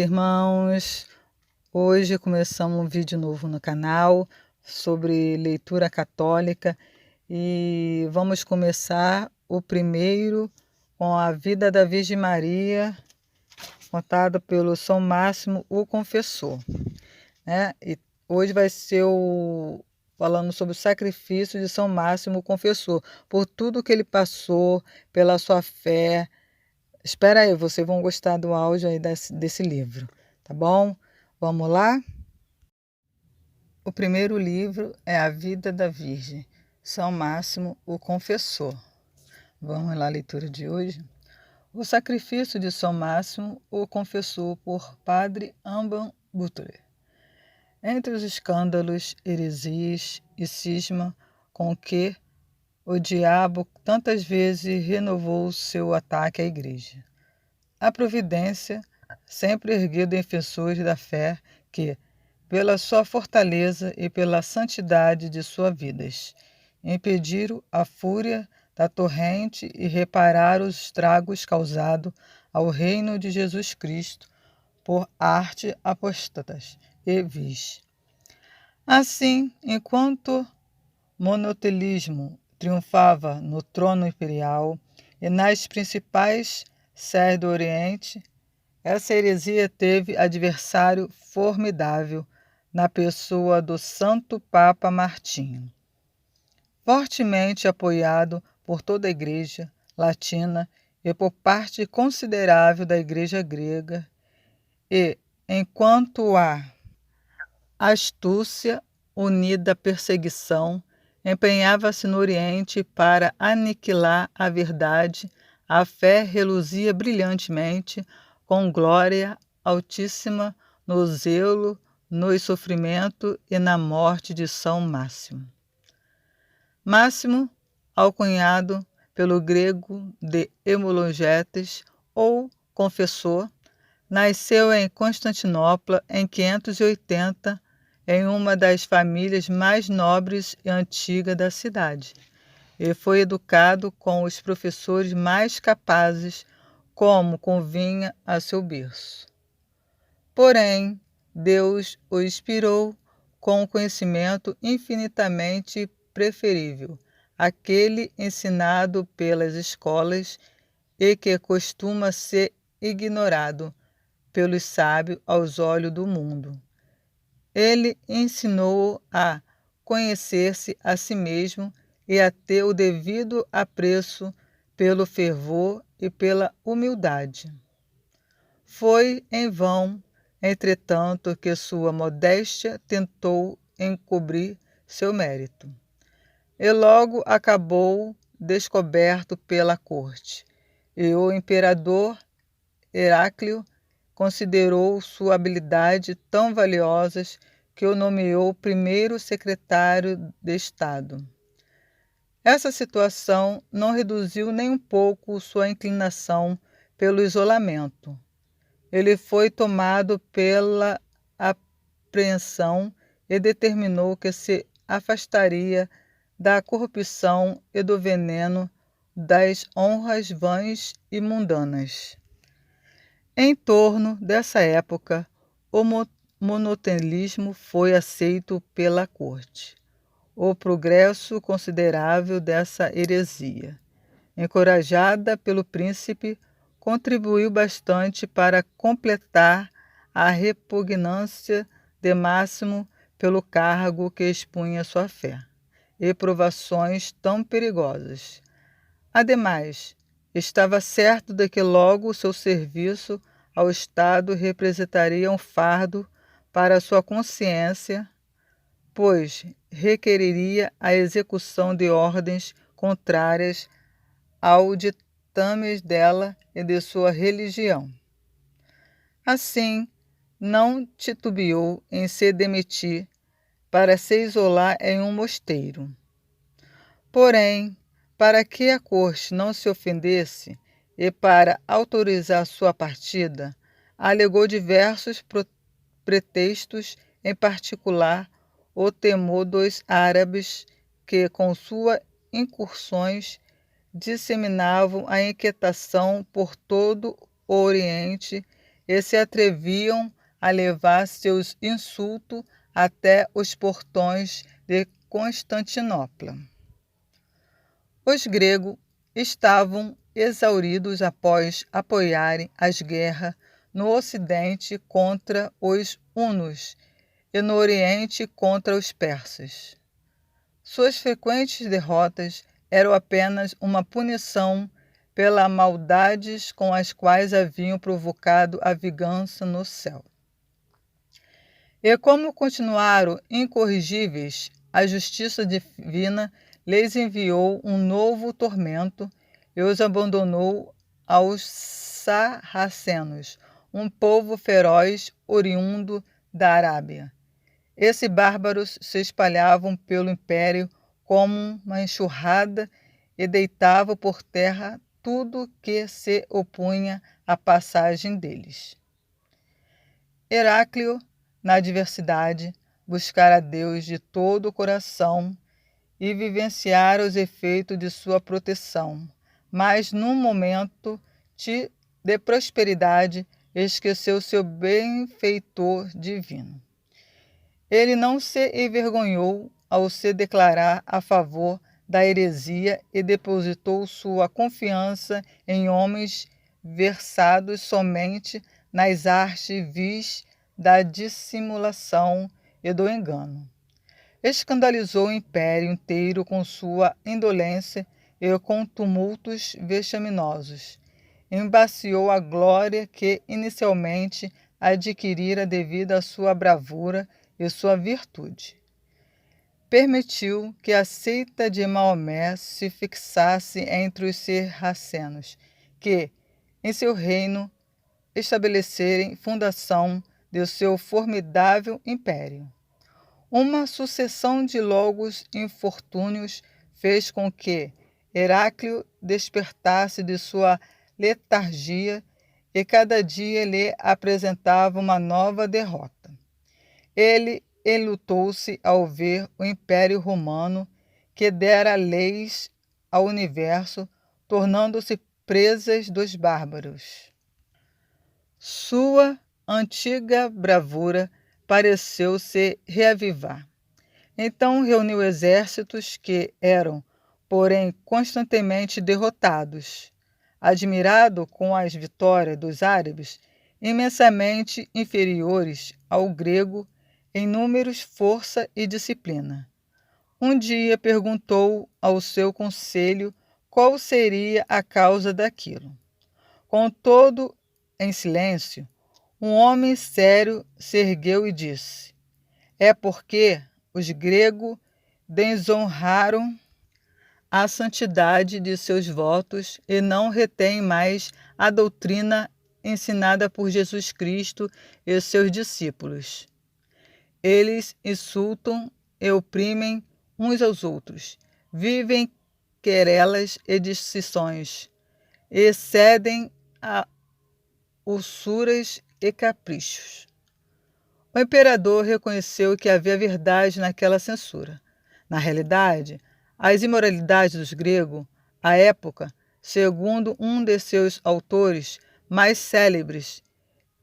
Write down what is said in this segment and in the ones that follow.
irmãos! Hoje começamos um vídeo novo no canal sobre leitura católica e vamos começar o primeiro com a vida da Virgem Maria, contada pelo São Máximo, o Confessor, né? E hoje vai ser falando sobre o sacrifício de São Máximo, o Confessor, por tudo que ele passou, pela sua fé. Espera aí, vocês vão gostar do áudio aí desse livro, tá bom? Vamos lá? O primeiro livro é A Vida da Virgem, São Máximo, o Confessor. Vamos lá, a leitura de hoje. O sacrifício de São Máximo, o Confessor, por Padre Amban Butler. Entre os escândalos, heresias e cisma com que o diabo tantas vezes renovou seu ataque à Igreja, a providência sempre ergueu defensores da fé que, pela sua fortaleza e pela santidade de suas vidas, impediram a fúria da torrente e repararam os estragos causados ao reino de Jesus Cristo por arte apóstatas e vis. Assim, enquanto monotelismo triunfava no trono imperial e nas principais sedes do Oriente, essa heresia teve adversário formidável na pessoa do Santo Papa Martinho, fortemente apoiado por toda a Igreja Latina e por parte considerável da Igreja grega, e, enquanto a astúcia unida à perseguição empenhava-se no Oriente para aniquilar a verdade, a fé reluzia brilhantemente com glória altíssima no zelo, no sofrimento e na morte de São Máximo. Máximo, alcunhado pelo grego de Hemologetes ou Confessor, nasceu em Constantinopla em 580, em uma das famílias mais nobres e antigas da cidade, e foi educado com os professores mais capazes, como convinha a seu berço. Porém, Deus o inspirou com um conhecimento infinitamente preferível àquele ensinado pelas escolas e que costuma ser ignorado pelos sábios aos olhos do mundo. Ele ensinou-o a conhecer-se a si mesmo e a ter o devido apreço pelo fervor e pela humildade. Foi em vão, entretanto, que sua modéstia tentou encobrir seu mérito, e logo acabou descoberto pela corte, e o imperador Heraclio considerou sua habilidade tão valiosa que o nomeou primeiro secretário de Estado. Essa situação não reduziu nem um pouco sua inclinação pelo isolamento. Ele foi tomado pela apreensão e determinou que se afastaria da corrupção e do veneno, das honras vãs e mundanas. Em torno dessa época, o monotelismo foi aceito pela corte. O progresso considerável dessa heresia, encorajada pelo príncipe, contribuiu bastante para completar a repugnância de Máximo pelo cargo que expunha sua fé e provações tão perigosas. Ademais, estava certo de que logo seu serviço ao Estado representaria um fardo para sua consciência, pois requeriria a execução de ordens contrárias ao ditame dela e de sua religião. Assim, não titubeou em se demitir para se isolar em um mosteiro. Porém, para que a corte não se ofendesse e para autorizar sua partida, alegou diversos pretextos, em particular o temor dos árabes que, com suas incursões, disseminavam a inquietação por todo o Oriente e se atreviam a levar seus insultos até os portões de Constantinopla. Os gregos estavam exauridos após apoiarem as guerras no Ocidente contra os hunos e no Oriente contra os persas. Suas frequentes derrotas eram apenas uma punição pelas maldades com as quais haviam provocado a vingança no céu. E como continuaram incorrigíveis, a justiça divina lhes enviou um novo tormento e os abandonou aos sarracenos, um povo feroz oriundo da Arábia. Esses bárbaros se espalhavam pelo império como uma enxurrada e deitavam por terra tudo que se opunha à passagem deles. Heraclio, na adversidade, buscara a Deus de todo o coração e vivenciara os efeitos de sua proteção, mas num momento de prosperidade esqueceu seu benfeitor divino. Ele não se envergonhou ao se declarar a favor da heresia e depositou sua confiança em homens versados somente nas artes vis da dissimulação e do engano. Escandalizou o império inteiro com sua indolência e com tumultos vexaminosos. Embaciou a glória que inicialmente adquirira devido à sua bravura e sua virtude. Permitiu que a seita de Maomé se fixasse entre os sarracenos, que, em seu reino, estabelecerem fundação de seu formidável império. Uma sucessão de longos infortúnios fez com que Heraclio despertasse de sua letargia e cada dia lhe apresentava uma nova derrota. Ele enlutou-se ao ver o Império Romano, que dera leis ao universo, tornando-se presas dos bárbaros. Sua antiga bravura pareceu se reavivar. Então reuniu exércitos que eram, porém, constantemente derrotados. Admirado com as vitórias dos árabes, imensamente inferiores ao grego em números, força e disciplina. Um dia perguntou ao seu conselho qual seria a causa daquilo. Com todo em silêncio, um homem sério se ergueu e disse: é porque os gregos desonraram a santidade de seus votos e não retêm mais a doutrina ensinada por Jesus Cristo e seus discípulos. Eles insultam e oprimem uns aos outros, vivem querelas e discussões, e cedem a usúrias e caprichos. O imperador reconheceu que havia verdade naquela censura. Na realidade, as imoralidades dos gregos, à época, segundo um de seus autores mais célebres,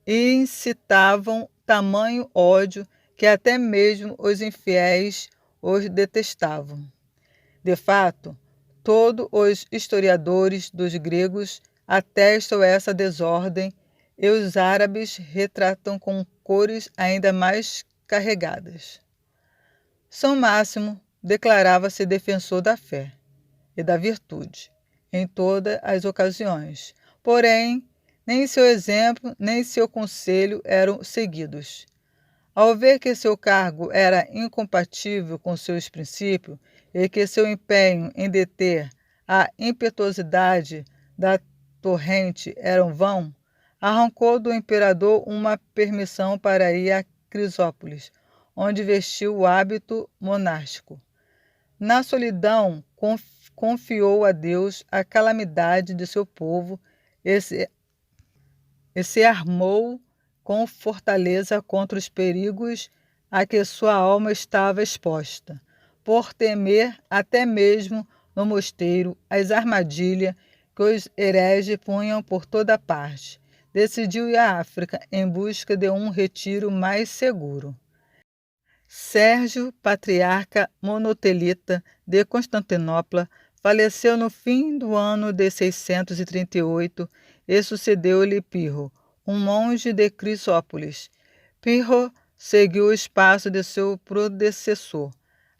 incitavam tamanho ódio que até mesmo os infiéis os detestavam. De fato, todos os historiadores dos gregos atestam essa desordem e os árabes retratam com cores ainda mais carregadas. São Máximo declarava-se defensor da fé e da virtude em todas as ocasiões, porém, nem seu exemplo nem seu conselho eram seguidos. Ao ver que seu cargo era incompatível com seus princípios e que seu empenho em deter a impetuosidade da torrente era vão, arrancou do imperador uma permissão para ir a Crisópolis, onde vestiu o hábito monástico. Na solidão, confiou a Deus a calamidade de seu povo e se armou com fortaleza contra os perigos a que sua alma estava exposta, por temer até mesmo no mosteiro as armadilhas que os hereges punham por toda parte, decidiu ir à África em busca de um retiro mais seguro. Sérgio, patriarca monotelita de Constantinopla, faleceu no fim do ano de 638 e sucedeu-lhe Pirro, um monge de Crisópolis. Pirro seguiu o espaço de seu predecessor.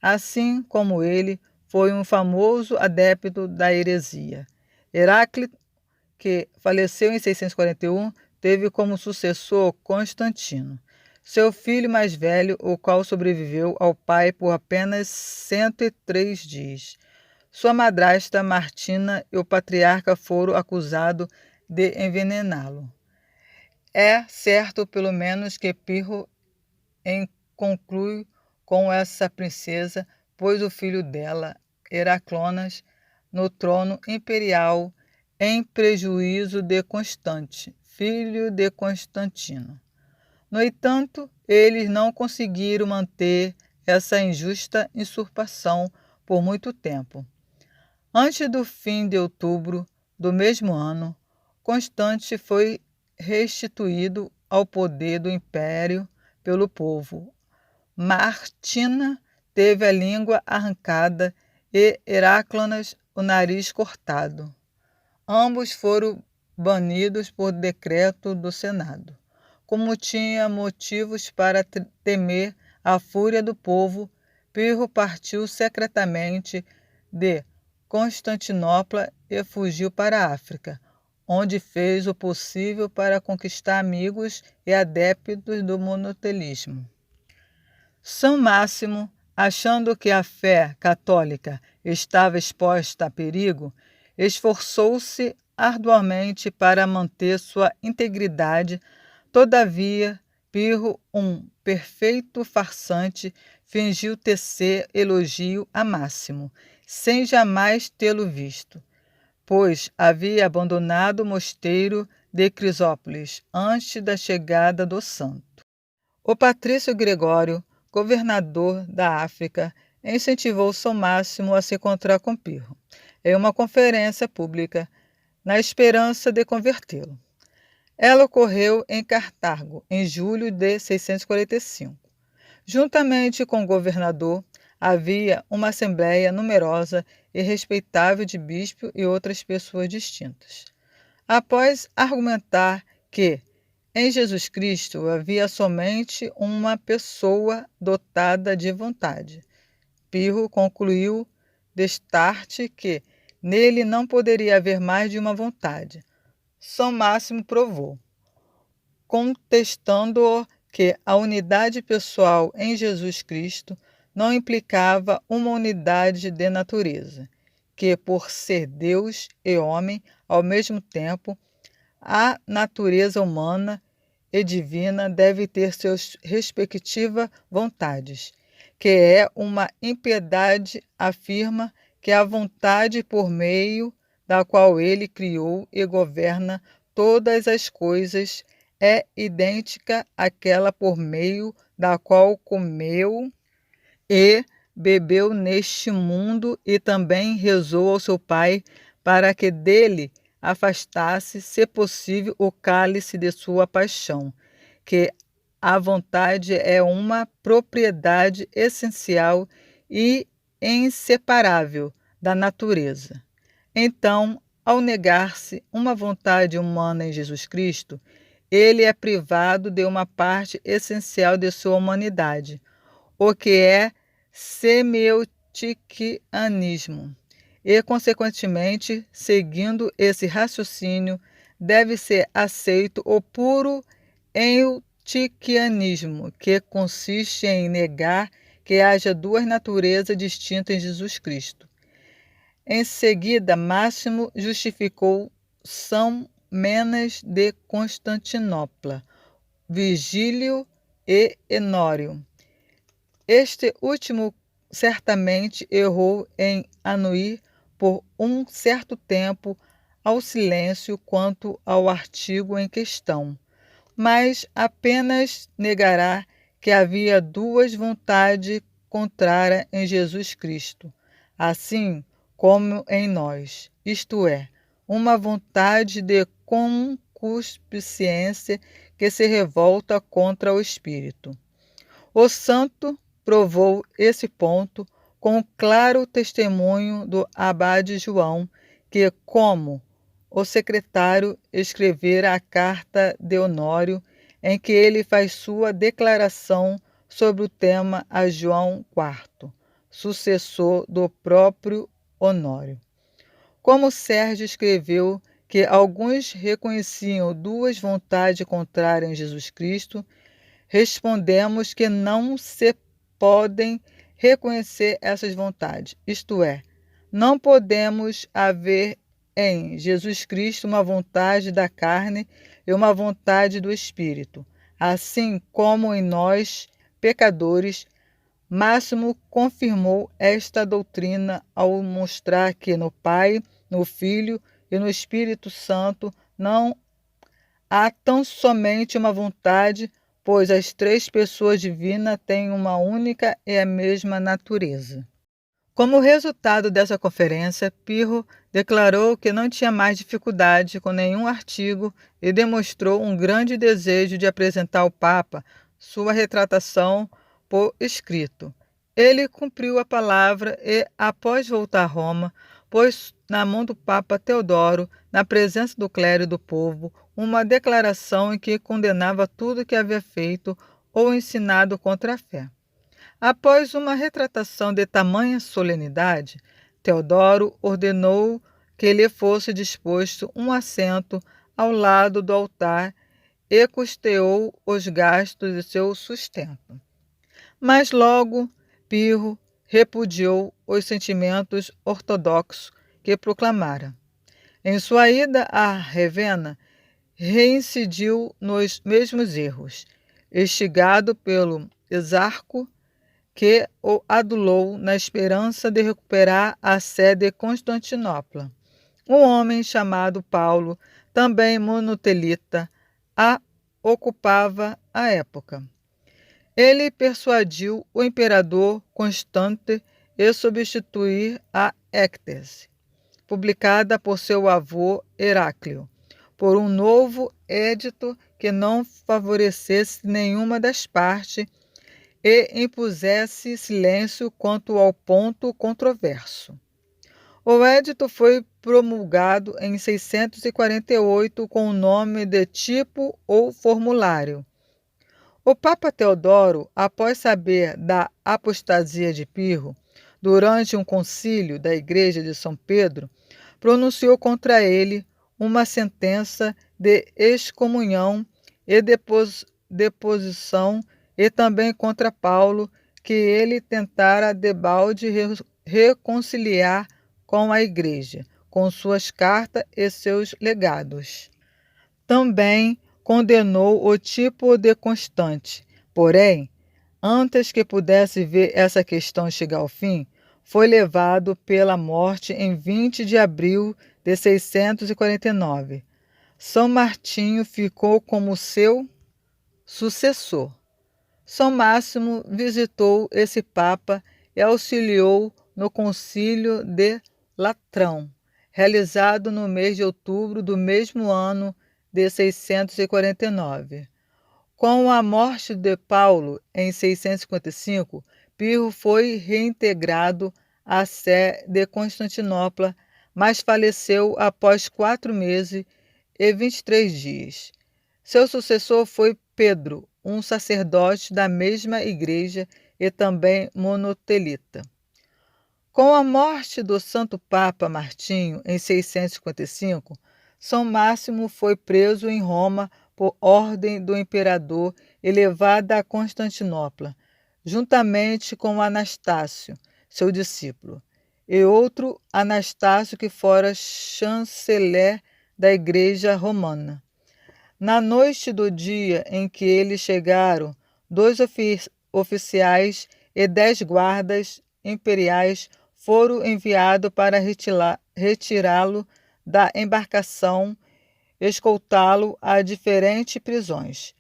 Assim como ele, foi um famoso adepto da heresia. Heráclito, que faleceu em 641, teve como sucessor Constantino, seu filho mais velho, o qual sobreviveu ao pai por apenas 103 dias. Sua madrasta Martina e o patriarca foram acusados de envenená-lo. É certo, pelo menos, que Pirro conclui com essa princesa, pois o filho dela, Heraclonas, no trono imperial, em prejuízo de Constante, filho de Constantino. No entanto, eles não conseguiram manter essa injusta usurpação por muito tempo. Antes do fim de outubro do mesmo ano, Constante foi restituído ao poder do império pelo povo. Martina teve a língua arrancada e Heraclonas o nariz cortado. Ambos foram banidos por decreto do Senado. Como tinha motivos para temer a fúria do povo, Pirro partiu secretamente de Constantinopla e fugiu para a África, onde fez o possível para conquistar amigos e adeptos do monotelismo. São Máximo, achando que a fé católica estava exposta a perigo, esforçou-se arduamente para manter sua integridade. Todavia, Pirro, um perfeito farsante, fingiu tecer elogio a Máximo, sem jamais tê-lo visto, pois havia abandonado o mosteiro de Crisópolis antes da chegada do santo. O patrício Gregório, governador da África, incentivou São Máximo a se encontrar com Pirro, em uma conferência pública, na esperança de convertê-lo. Ela ocorreu em Cartago, em julho de 645. Juntamente com o governador, havia uma assembleia numerosa e respeitável de bispo e outras pessoas distintas. Após argumentar que em Jesus Cristo havia somente uma pessoa dotada de vontade, Pirro concluiu destarte que nele não poderia haver mais de uma vontade. São Máximo provou, contestando que a unidade pessoal em Jesus Cristo não implicava uma unidade de natureza, que por ser Deus e homem ao mesmo tempo, a natureza humana e divina deve ter suas respectivas vontades, que é uma impiedade, afirma que a vontade por meio da qual ele criou e governa todas as coisas é idêntica àquela por meio da qual comeu e bebeu neste mundo e também rezou ao seu Pai para que dele afastasse, se possível, o cálice de sua paixão, que a vontade é uma propriedade essencial e inseparável da natureza. Então, ao negar-se uma vontade humana em Jesus Cristo, ele é privado de uma parte essencial de sua humanidade, o que é semiotiquianismo. E, consequentemente, seguindo esse raciocínio, deve ser aceito o puro eutiquianismo, que consiste em negar que haja duas naturezas distintas em Jesus Cristo. Em seguida, Máximo justificou São Menas de Constantinopla, Vigílio e Honório. Este último certamente errou em anuir por um certo tempo ao silêncio quanto ao artigo em questão, mas apenas negará que havia duas vontades contrárias em Jesus Cristo, assim como em nós, isto é, uma vontade de concupiscência que se revolta contra o espírito. O santo provou esse ponto com o claro testemunho do abade João, que, como o secretário, escrevera a carta de Honório, em que ele faz sua declaração sobre o tema a João IV, sucessor do próprio Honório. Como Sérgio escreveu que alguns reconheciam duas vontades contrárias em Jesus Cristo, respondemos que não se podem reconhecer essas vontades, isto é, não podemos haver em Jesus Cristo uma vontade da carne e uma vontade do Espírito, assim como em nós, pecadores. Máximo confirmou esta doutrina ao mostrar que no Pai, no Filho e no Espírito Santo não há tão somente uma vontade, pois as três pessoas divinas têm uma única e a mesma natureza. Como resultado dessa conferência, Pirro declarou que não tinha mais dificuldade com nenhum artigo e demonstrou um grande desejo de apresentar ao Papa sua retratação por escrito. Ele cumpriu a palavra e, após voltar a Roma, pôs na mão do Papa Teodoro, na presença do clero e do povo, uma declaração em que condenava tudo que havia feito ou ensinado contra a fé. Após uma retratação de tamanha solenidade, Teodoro ordenou que lhe fosse disposto um assento ao lado do altar e custeou os gastos de seu sustento. Mas logo Pirro repudiou os sentimentos ortodoxos que proclamara. Em sua ida a Ravenna, reincidiu nos mesmos erros, instigado pelo exarco que o adulou na esperança de recuperar a sede de Constantinopla. Um homem chamado Paulo, também monotelita, a ocupava à época. Ele persuadiu o imperador Constante a substituir a Ectese, publicada por seu avô Heráclio, por um novo édito que não favorecesse nenhuma das partes e impusesse silêncio quanto ao ponto controverso. O édito foi promulgado em 648 com o nome de tipo ou formulário. O Papa Teodoro, após saber da apostasia de Pirro, durante um concílio da Igreja de São Pedro, pronunciou contra ele uma sentença de excomunhão e deposição e também contra Paulo, que ele tentara debalde reconciliar com a Igreja, com suas cartas e seus legados. Também condenou o tipo de Constante, porém, antes que pudesse ver essa questão chegar ao fim, foi levado pela morte em 20 de abril de 649. São Martinho ficou como seu sucessor. São Máximo visitou esse Papa e auxiliou no Concílio de Latrão, realizado no mês de outubro do mesmo ano de 649. Com a morte de Paulo em 655, Pirro foi reintegrado à Sé de Constantinopla, mas faleceu após 4 meses e 23 dias. Seu sucessor foi Pedro, um sacerdote da mesma igreja e também monotelita. Com a morte do Santo Papa Martinho em 655, São Máximo foi preso em Roma por ordem do imperador e levado a Constantinopla, juntamente com Anastácio, seu discípulo, e outro Anastácio que fora chanceler da Igreja Romana. Na noite do dia em que eles chegaram, 2 oficiais e 10 guardas imperiais foram enviados para retirá-lo da embarcação, escoltá-lo a diferentes prisões.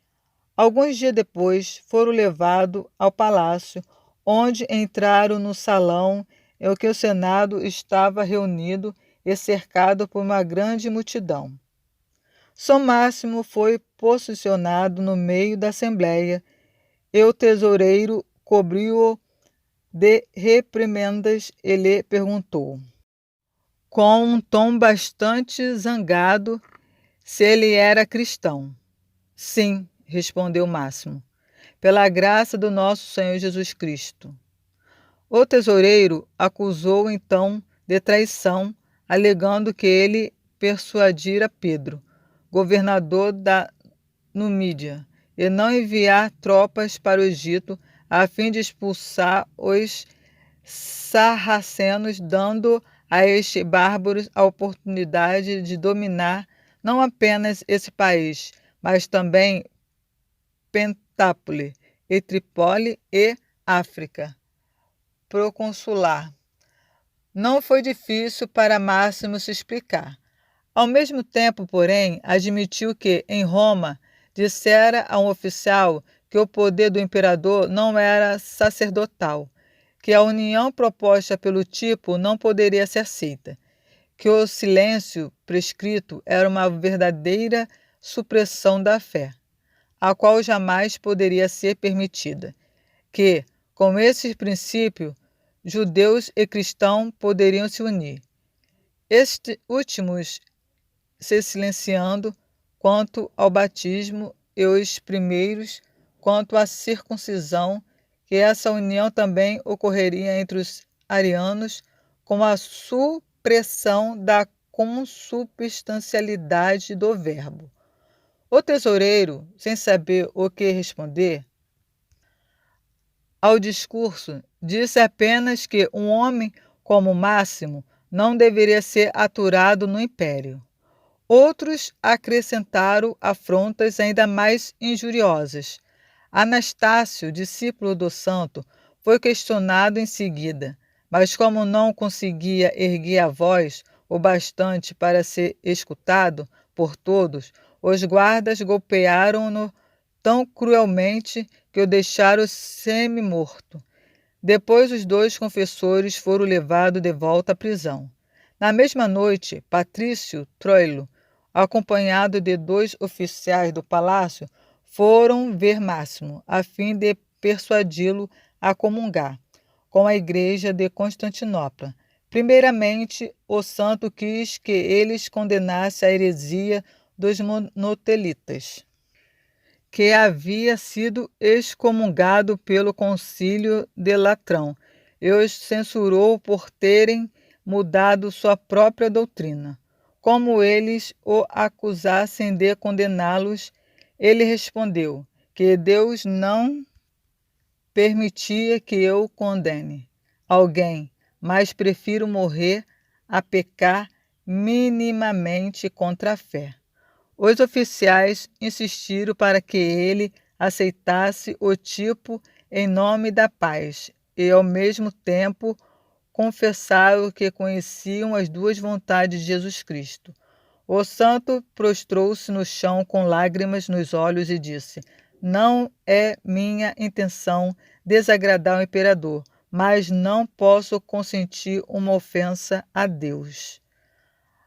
Alguns dias depois, foram levados ao palácio, onde entraram no salão em que o Senado estava reunido e cercado por uma grande multidão. São Máximo foi posicionado no meio da assembleia e o tesoureiro cobriu-o de reprimendas e lhe perguntou, com um tom bastante zangado, se ele era cristão. Sim, respondeu Máximo, pela graça do nosso Senhor Jesus Cristo. O tesoureiro acusou então de traição, alegando que ele persuadira Pedro, governador da Numídia, e não enviar tropas para o Egito a fim de expulsar os sarracenos, dando a estes bárbaros a oportunidade de dominar não apenas esse país, mas também Pentápole, e Trípoli e África. Proconsular. Não foi difícil para Máximo se explicar. Ao mesmo tempo, porém, admitiu que, em Roma, dissera a um oficial que o poder do imperador não era sacerdotal, que a união proposta pelo tipo não poderia ser aceita, que o silêncio prescrito era uma verdadeira supressão da fé, a qual jamais poderia ser permitida, que, com esse princípio, judeus e cristãos poderiam se unir. Estes últimos se silenciando quanto ao batismo e os primeiros quanto à circuncisão, que essa união também ocorreria entre os arianos com a supressão da consubstancialidade do verbo. O tesoureiro, sem saber o que responder ao discurso, disse apenas que um homem como Máximo não deveria ser aturado no império. Outros acrescentaram afrontas ainda mais injuriosas. Anastácio, discípulo do santo, foi questionado em seguida, mas como não conseguia erguer a voz o bastante para ser escutado por todos, os guardas golpearam-no tão cruelmente que o deixaram semi-morto. Depois os dois confessores foram levados de volta à prisão. Na mesma noite, Patrício Troilo, acompanhado de 2 oficiais do palácio, foram ver Máximo, a fim de persuadi-lo a comungar com a igreja de Constantinopla. Primeiramente, o santo quis que eles condenassem a heresia dos monotelitas, que havia sido excomungado pelo concílio de Latrão, e os censurou por terem mudado sua própria doutrina. Como eles o acusassem de condená-los, ele respondeu que Deus não permitia que eu condene alguém, mas prefiro morrer a pecar minimamente contra a fé. Os oficiais insistiram para que ele aceitasse o tipo em nome da paz e, ao mesmo tempo, confessaram que conheciam as 2 vontades de Jesus Cristo. O santo prostrou-se no chão com lágrimas nos olhos e disse: Não é minha intenção desagradar o imperador, mas não posso consentir uma ofensa a Deus.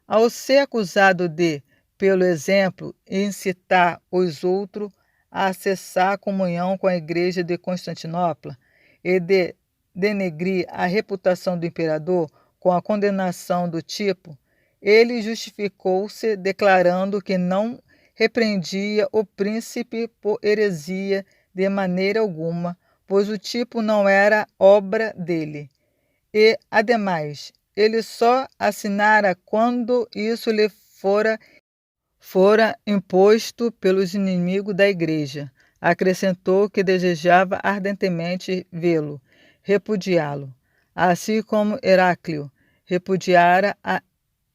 Ao ser acusado de, pelo exemplo, incitar os outros a cessar a comunhão com a igreja de Constantinopla e de denegrir a reputação do imperador com a condenação do tipo, ele justificou-se declarando que não repreendia o príncipe por heresia de maneira alguma, pois o tipo não era obra dele. E, ademais, ele só assinara quando isso lhe fora imposto pelos inimigos da igreja. Acrescentou que desejava ardentemente vê-lo, repudiá-lo, assim como Heráclio repudiara a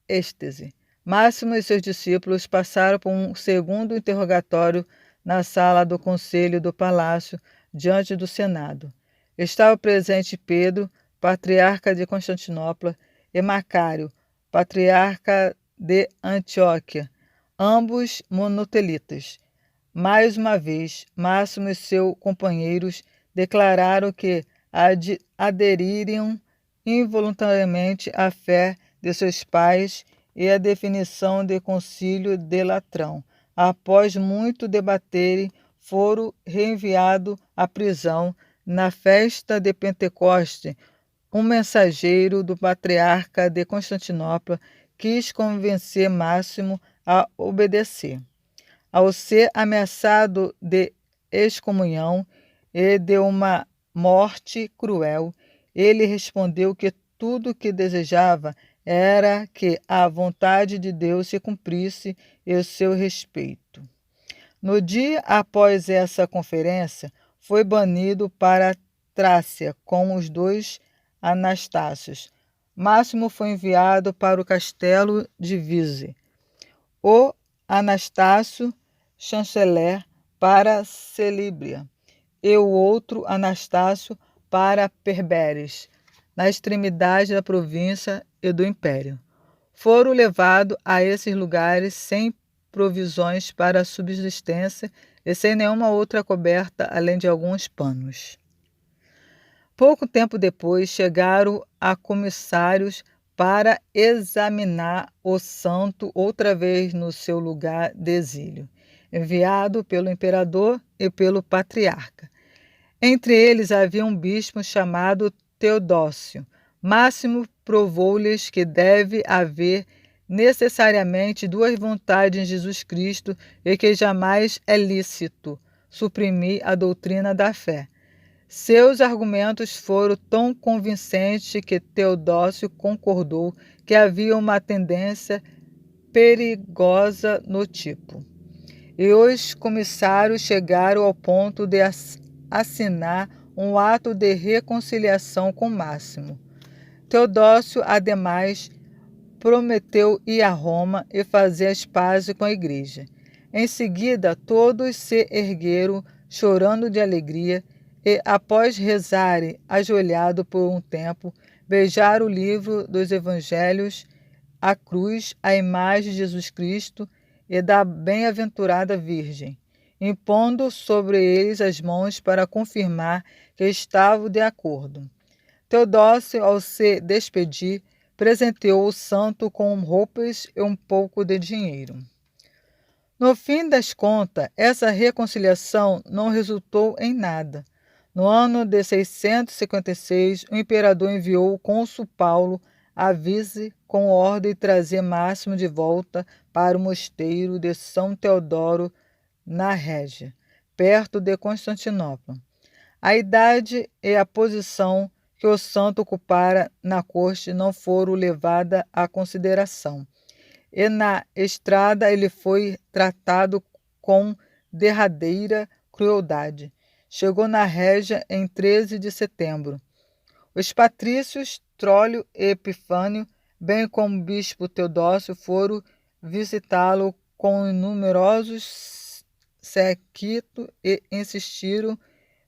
êxtase. Máximo e seus discípulos passaram por um segundo interrogatório na sala do conselho do palácio, diante do Senado. Estava presente Pedro, patriarca de Constantinopla, e Macário, patriarca de Antioquia, ambos monotelitas. Mais uma vez, Máximo e seus companheiros declararam que adeririam involuntariamente à fé de seus pais e à definição do concílio de Latrão, após muito debaterem, foram reenviados à prisão. Na festa de Pentecoste, um mensageiro do patriarca de Constantinopla quis convencer Máximo a obedecer. Ao ser ameaçado de excomunhão e de uma morte cruel, ele respondeu que tudo o que desejava era que a vontade de Deus se cumprisse e o seu respeito. No dia após essa conferência, foi banido para Trácia com os dois Anastácios. Máximo foi enviado para o castelo de Vise. O Anastácio, chanceler, para Celíbria, e o outro Anastácio para Perberes, na extremidade da província e do império. Foram levados a esses lugares sem provisões para a subsistência e sem nenhuma outra coberta além de alguns panos. Pouco tempo depois chegaram a comissários para examinar o santo outra vez no seu lugar de exílio, enviado pelo imperador e pelo patriarca. Entre eles havia um bispo chamado Teodócio. Máximo provou-lhes que deve haver necessariamente duas vontades em Jesus Cristo e que jamais é lícito suprimir a doutrina da fé. Seus argumentos foram tão convincentes que Teodócio concordou que havia uma tendência perigosa no tipo. E os comissários chegaram ao ponto de assinar um ato de reconciliação com Máximo. Teodócio, ademais, prometeu ir a Roma e fazer as pazes com a igreja. Em seguida, todos se ergueram, chorando de alegria, e, após rezarem ajoelhado por um tempo, beijaram o livro dos evangelhos, a cruz, a imagem de Jesus Cristo e da bem-aventurada Virgem, impondo sobre eles as mãos para confirmar que estavam de acordo. Teodócio, ao se despedir, presenteou o santo com roupas e um pouco de dinheiro. No fim das contas, essa reconciliação não resultou em nada. No ano de 656, o imperador enviou o cônsul Paulo a Vise com ordem de trazer Máximo de volta para o mosteiro de São Teodoro, na Régia, perto de Constantinopla. A idade e a posição que o santo ocupara na corte não foram levadas à consideração, e na estrada ele foi tratado com derradeira crueldade. Chegou na Régia em 13 de setembro. Os patrícios Trólio e Epifânio, bem como o bispo Teodócio, foram visitá-lo com numerosos séquitos e insistiram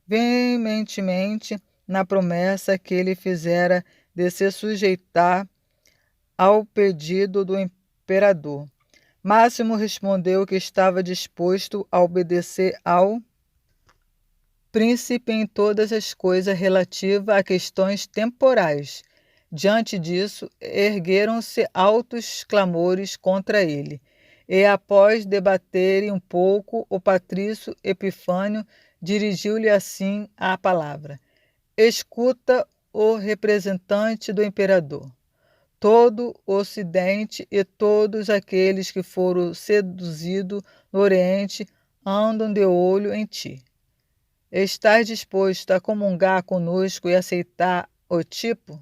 veementemente na promessa que ele fizera de se sujeitar ao pedido do imperador. Máximo respondeu que estava disposto a obedecer ao príncipe em todas as coisas relativas a questões temporais. Diante disso, ergueram-se altos clamores contra ele, e após debaterem um pouco, o patrício Epifânio dirigiu-lhe assim a palavra: escuta, o representante do imperador. Todo o Ocidente e todos aqueles que foram seduzidos no Oriente andam de olho em ti. Estás disposto a comungar conosco e aceitar o tipo?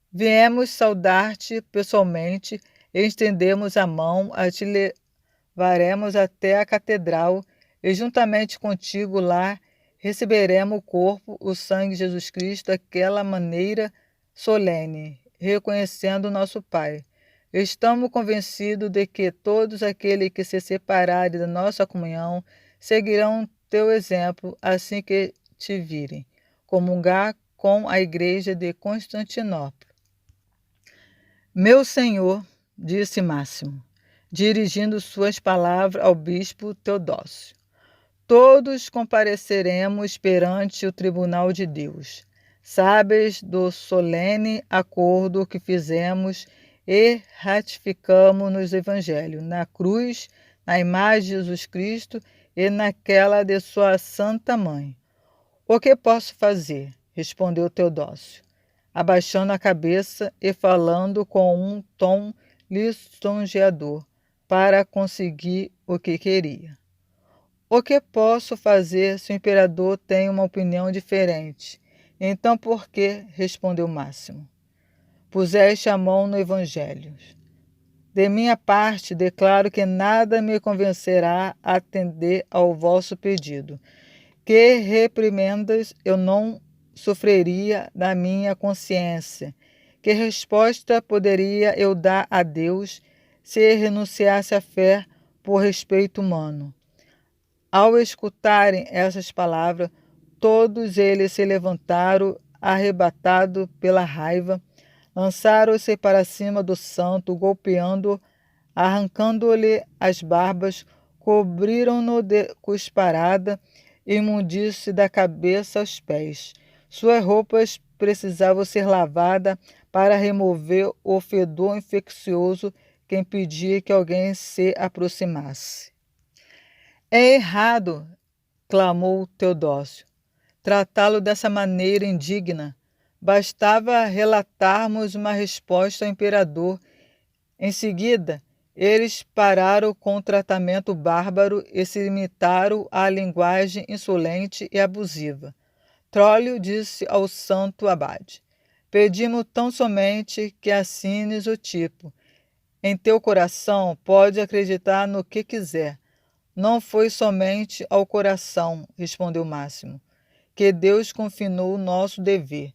Viemos saudar-te pessoalmente e estendemos a mão, a te levaremos até a catedral e juntamente contigo lá receberemos o corpo, o sangue de Jesus Cristo daquela maneira solene, reconhecendo nosso Pai. Estamos convencidos de que todos aqueles que se separarem da nossa comunhão seguirão teu exemplo assim que te virem comungar com a igreja de Constantinopla. Meu senhor, disse Máximo, dirigindo suas palavras ao bispo Teodócio, todos compareceremos perante o tribunal de Deus. Sabes do solene acordo que fizemos e ratificamos nos evangelhos, na cruz, na imagem de Jesus Cristo e naquela de sua Santa Mãe. O que posso fazer? Respondeu Teodósio, abaixando a cabeça e falando com um tom lisonjeador, para conseguir o que queria. O que posso fazer se o imperador tem uma opinião diferente? Então por que? Respondeu Máximo. Puseste a mão no Evangelho. De minha parte, declaro que nada me convencerá a atender ao vosso pedido. Que reprimendas eu não sofreria da minha consciência? Que resposta poderia eu dar a Deus se renunciasse à fé por respeito humano? Ao escutarem essas palavras, todos eles se levantaram, arrebatados pela raiva, lançaram-se para cima do santo, golpeando-o, arrancando-lhe as barbas, cobriram-no de cusparada e imundície da cabeça aos pés. Suas roupas precisavam ser lavadas para remover o fedor infeccioso que impedia que alguém se aproximasse. É errado, clamou Teodósio, tratá-lo dessa maneira indigna. Bastava relatarmos uma resposta ao imperador. Em seguida, eles pararam com o tratamento bárbaro e se limitaram à linguagem insolente e abusiva. Trólio disse ao santo abade: pedimos tão somente que assines o tipo. Em teu coração pode acreditar no que quiser. Não foi somente ao coração, respondeu Máximo, que Deus confinou o nosso dever.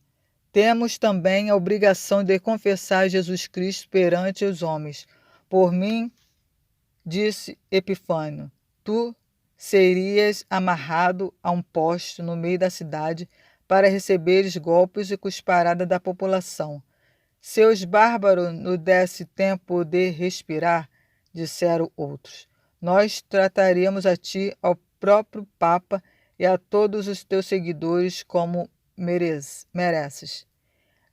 Temos também a obrigação de confessar Jesus Cristo perante os homens. Por mim, disse Epifânio, tu serias amarrado a um poste no meio da cidade para receberes golpes e cusparada da população. Se os bárbaros nos desse tempo de respirar, disseram outros, nós trataríamos a ti, ao próprio Papa e a todos os teus seguidores como mereces.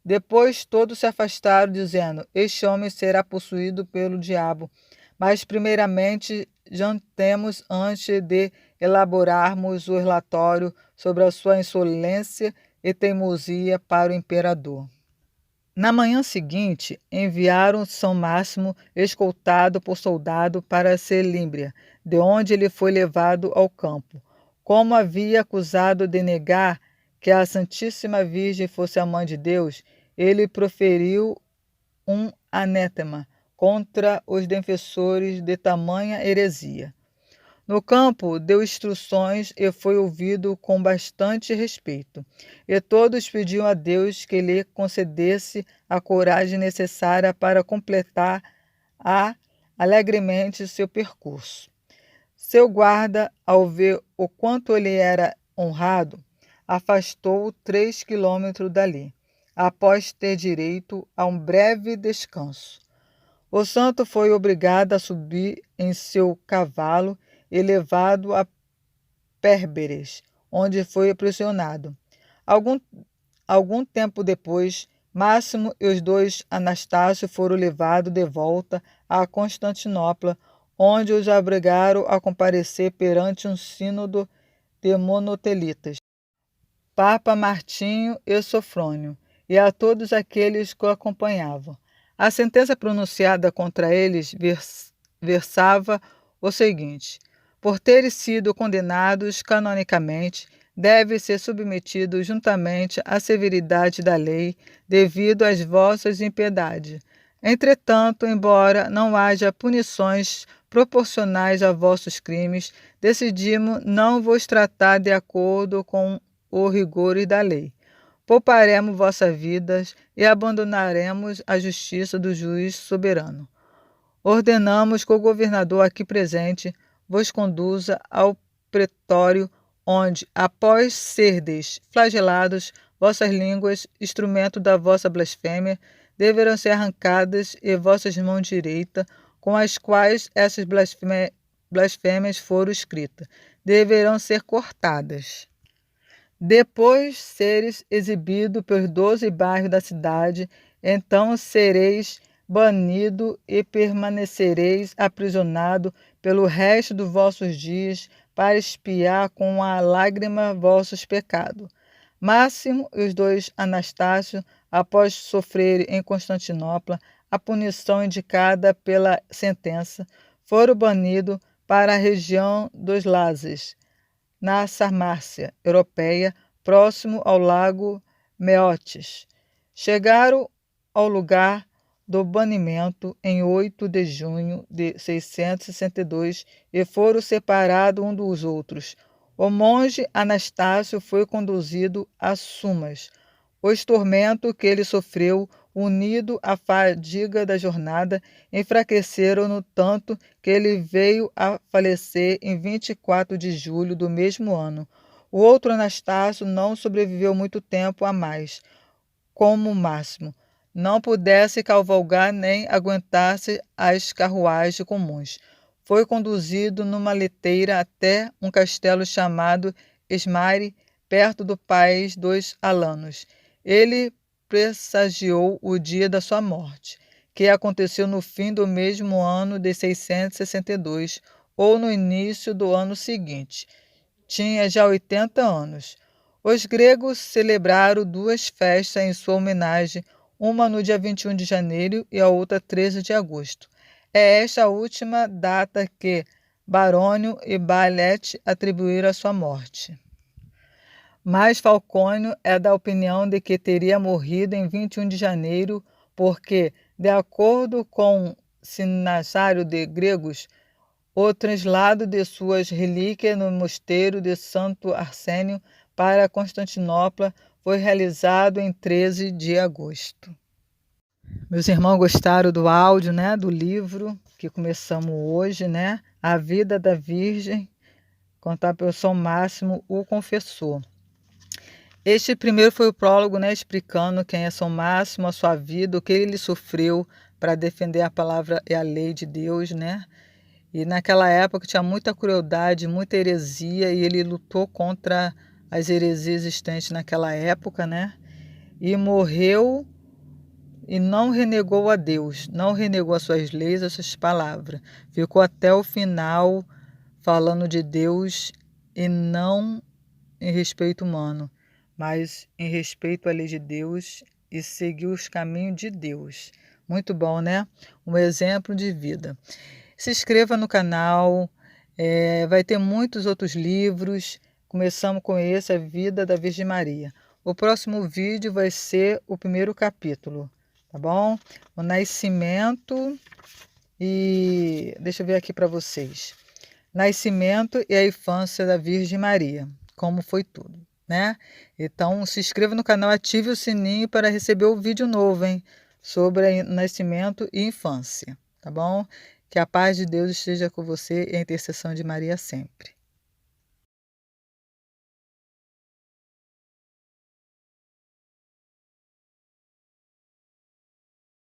Depois todos se afastaram, dizendo, este homem será possuído pelo diabo. Mas primeiramente jantemos antes de elaborarmos o relatório sobre a sua insolência e teimosia para o imperador. Na manhã seguinte, enviaram São Máximo, escoltado por soldado, para Selímbria, de onde ele foi levado ao campo. Como havia acusado de negar que a Santíssima Virgem fosse a Mãe de Deus, ele proferiu um anátema contra os defensores de tamanha heresia. No campo, deu instruções e foi ouvido com bastante respeito. E todos pediam a Deus que lhe concedesse a coragem necessária para completar alegremente seu percurso. Seu guarda, ao ver o quanto ele era honrado, afastou-o 3 quilômetros dali, após ter direito a um breve descanso. O santo foi obrigado a subir em seu cavalo e levado a Pérberes, onde foi aprisionado. Algum tempo depois, Máximo e os 2 Anastácio foram levados de volta a Constantinopla, onde os obrigaram a comparecer perante um sínodo de monotelitas, Papa Martinho e Sofrônio, e a todos aqueles que o acompanhavam. A sentença pronunciada contra eles versava o seguinte: por terem sido condenados canonicamente, devem ser submetidos juntamente à severidade da lei, devido às vossas impiedades. Entretanto, embora não haja punições proporcionais a vossos crimes, decidimos não vos tratar de acordo com o rigor da lei. Pouparemos vossas vidas e abandonaremos a justiça do juiz soberano. Ordenamos que o governador aqui presente vos conduza ao pretório, onde, após serdes flagelados, vossas línguas, instrumento da vossa blasfêmia, deverão ser arrancadas e vossas mãos direitas, com as quais essas blasfêmias foram escritas, deverão ser cortadas. Depois seres exibido pelos 12 bairros da cidade, então sereis banido e permanecereis aprisionado pelo resto dos vossos dias, para expiar com a lágrima vossos pecados. Máximo e os dois Anastácio, após sofrerem em Constantinopla a punição indicada pela sentença, foram banidos para a região dos Lázares, na Sarmácia europeia, próximo ao lago Meotis. Chegaram ao lugar do banimento em 8 de junho de 662 e foram separados uns dos outros. O monge Anastácio foi conduzido a Sumas. Os tormentos que ele sofreu, unido à fadiga da jornada, enfraqueceram-no tanto que ele veio a falecer em 24 de julho do mesmo ano. O outro Anastácio não sobreviveu muito tempo a mais, como Máximo. Não pudesse cavalgar nem aguentar-se as carruagens comuns. Foi conduzido numa leteira até um castelo chamado Esmare, perto do país dos Alanos. Ele pressagiou o dia da sua morte, que aconteceu no fim do mesmo ano de 662, ou no início do ano seguinte. Tinha já 80 anos. Os gregos celebraram 2 festas em sua homenagem, uma no dia 21 de janeiro e a outra 13 de agosto. É esta última data que Barônio e Balet atribuíram à sua morte. Mas Falcônio é da opinião de que teria morrido em 21 de janeiro, porque, de acordo com o Sinasário de Gregos, o traslado de suas relíquias no mosteiro de Santo Arsênio para Constantinopla foi realizado em 13 de agosto. Meus irmãos gostaram do áudio, do livro que começamos hoje, A Vida da Virgem, contar pelo São Máximo, o Confessor. Este primeiro foi o prólogo, explicando quem é São Máximo, a sua vida, o que ele sofreu para defender a palavra e a lei de Deus, E naquela época tinha muita crueldade, muita heresia, e ele lutou contra as heresias existentes naquela época, E morreu e não renegou a Deus, não renegou as suas leis, as suas palavras. Ficou até o final falando de Deus e não em respeito humano, mas em respeito à lei de Deus e seguiu os caminhos de Deus. Muito bom, Um exemplo de vida. Se inscreva no canal, vai ter muitos outros livros. Começamos com esse, A Vida da Virgem Maria. O próximo vídeo vai ser o primeiro capítulo, tá bom? O nascimento e... deixa eu ver aqui para vocês. Nascimento e a infância da Virgem Maria, como foi tudo, Então, se inscreva no canal, ative o sininho para receber o vídeo novo, sobre nascimento e infância, tá bom? Que a paz de Deus esteja com você e a intercessão de Maria sempre.